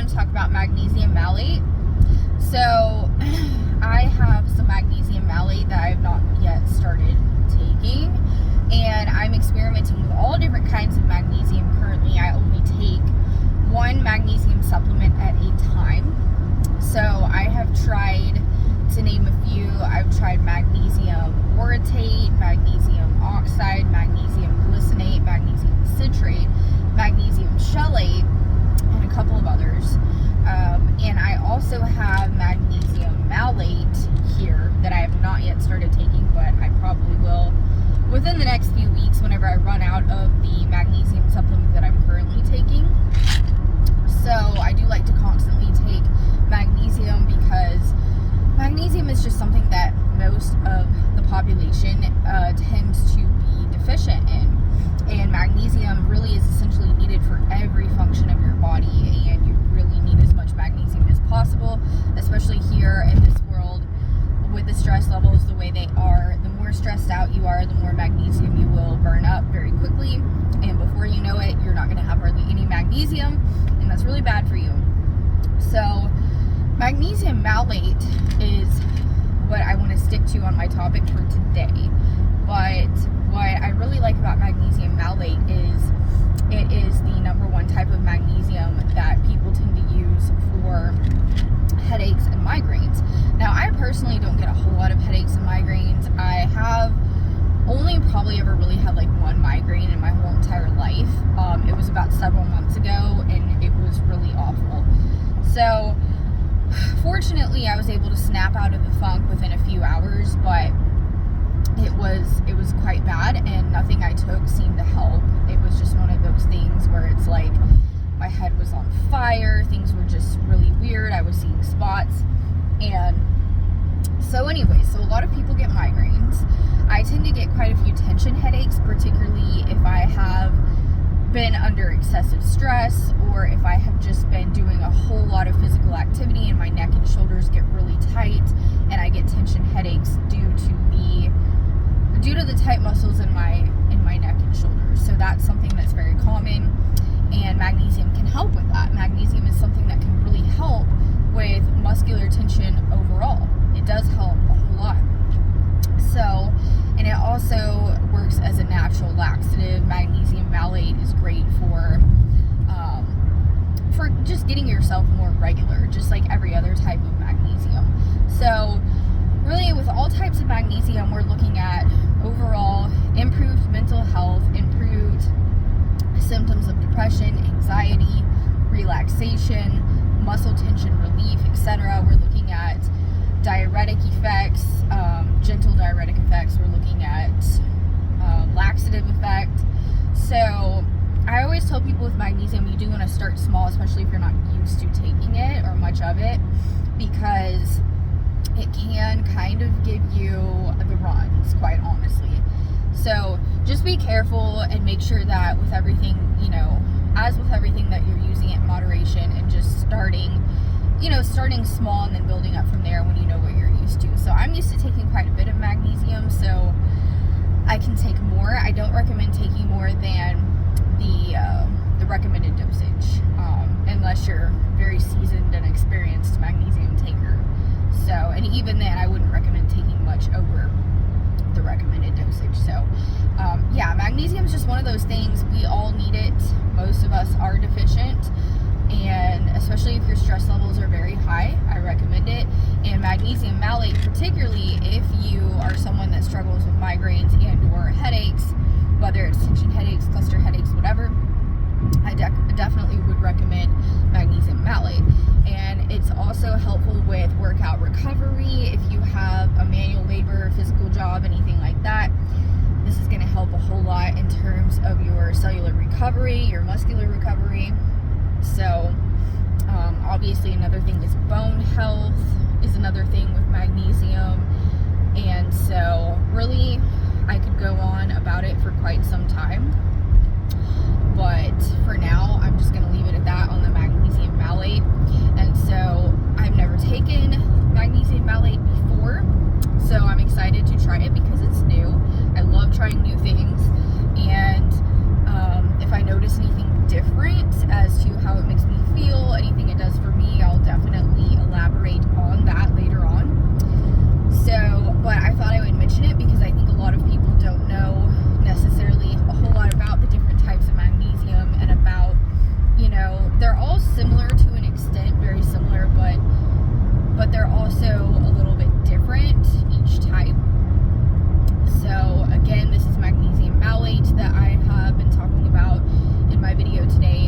to talk about magnesium malate. So I have some magnesium malate that I have not yet started taking, and I'm experimenting with all different kinds of magnesium currently. I only take one magnesium supplement at a time. So I have tried, to name a few, I've tried magnesium orotate, magnesium oxide, magnesium glycinate, magnesium citrate, magnesium chelate, and a couple of others. And I also have magnesium malate here that I have not yet started taking, but I probably will within the next few weeks whenever I run out of the magnesium supplement that I'm currently taking. So I do like to constantly take magnesium because magnesium is just something that most of the population tends to be deficient in. And magnesium really is essentially needed for every function of your body, and you really need as much magnesium as possible, especially here in this world with the stress levels the way they are. The more stressed out you are, the more magnesium you will burn up very quickly, and before you know it, you're not going to have hardly any magnesium, and that's really bad for you. So magnesium malate is what I want to stick to on my topic for today. But what I really like about magnesium malate is it is the number one type of magnesium that people tend to use for headaches and migraines. Now, I personally don't get a whole lot of headaches and migraines. I have only probably ever really had like one migraine in my whole entire life. It was about several months ago, and it was really awful. So fortunately, I was able to snap out of the funk within a few hours, but it was quite bad, and nothing I took seemed to help. It was just one of those things where it's like my head was on fire, things were just really weird, I was seeing spots. And so anyway, so a lot of people get migraines. I tend to get quite a few tension headaches, particularly if I have been under excessive stress, or if I have just been doing a whole lot of physical activity and my neck and shoulders get really tight, and I get tension headaches due to the tight muscles in my neck and shoulders. So that's something that's very common, and magnesium can help with that. Magnesium is something that can really help with muscular tension overall. It does help a whole lot. So, and it also works as a natural laxative. Magnesium malate is great for just getting yourself more regular, just like every other type of magnesium. So really, with all types of magnesium, we're looking at overall improved mental health, improved symptoms of depression, anxiety, relaxation, muscle tension relief, etc. We're looking at diuretic effects, gentle diuretic effects. We're looking at laxative effect. So I always tell people with magnesium, you do want to start small, especially if you're not used to taking it or much of it, because it can kind of give you the runs, quite honestly. So just be careful and make sure that with everything, as with everything, that you're using it in moderation and just starting small and then building up from there when you know what you're used to. So I'm used to taking quite a bit of magnesium, so I can take more. I don't recommend taking more than the recommended dosage, unless you're very seasoned and experienced magnesium taker. So, and even then, I wouldn't recommend taking much over the recommended dosage. So, yeah, magnesium is just one of those things. We all need it. Most of us are deficient, and especially if your stress levels are very high, I recommend it. And magnesium malate, particularly if you are someone that struggles with migraines and or headaches, whether it's tension headaches, cluster headaches, whatever, I definitely would recommend magnesium malate. And it's also helpful with workout recovery. If you have a manual labor, physical job, anything like that, this is going to help a whole lot in terms of your cellular recovery, your muscular recovery. So obviously another thing is bone health is another thing with magnesium. And so really I could go on about it for quite some time, but for now I'm just going to leave it at that on the magnesium malate. And so I've never taken magnesium malate before, so I'm excited to try it because it's new. I love trying new things, and if I notice anything different as to how it makes me feel, anything it does for video today